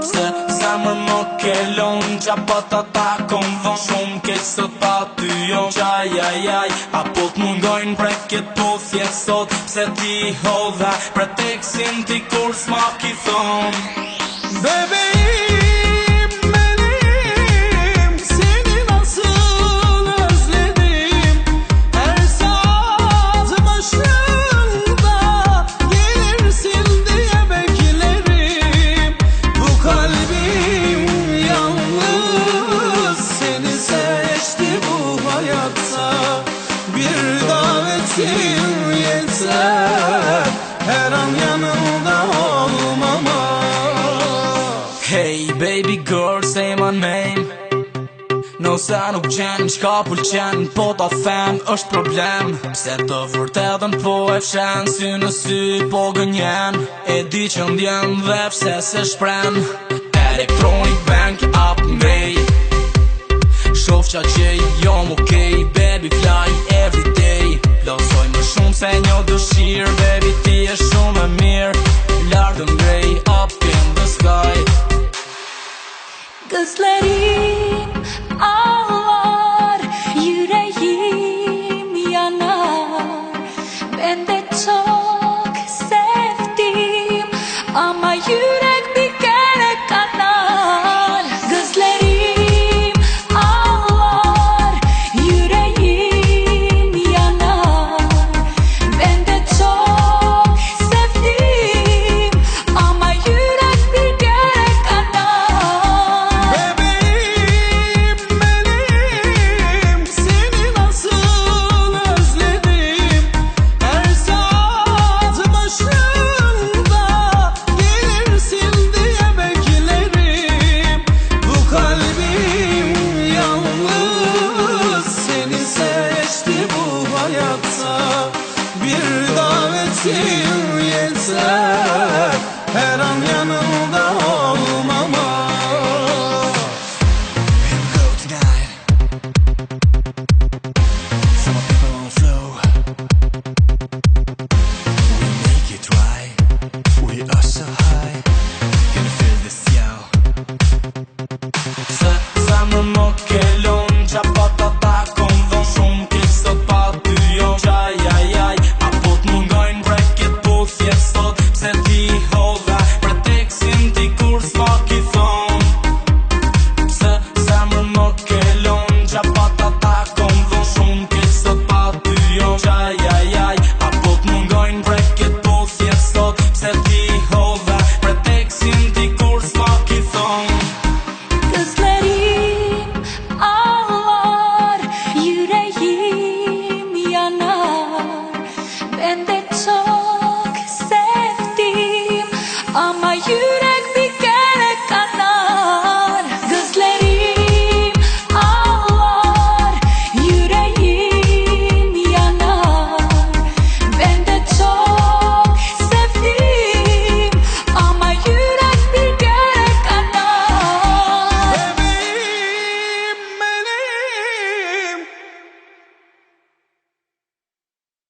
Se zemër më kelon qa pata ta kom von shumë ke sot pa ty jo qajajaj apo t'mungojnë preket po thjet sot pse ti hodha preteksin ti kur s'ma ki thon Baby bir davetin yeter her an yanımda olmama. Hey baby girl say my name No se nuk qenë qka pëlqen Po ta them është problem Pse të vërtetën po e fshen Sy në sy po gënjen E di që ndjen dhe pse se shpren Electronic bank up mbej Shof qa që jom okej Baby fly everyday Plosoj më shumë se një dëshirë Baby ti e shumë e mirë Lartë ngrej up in the sky Cause lady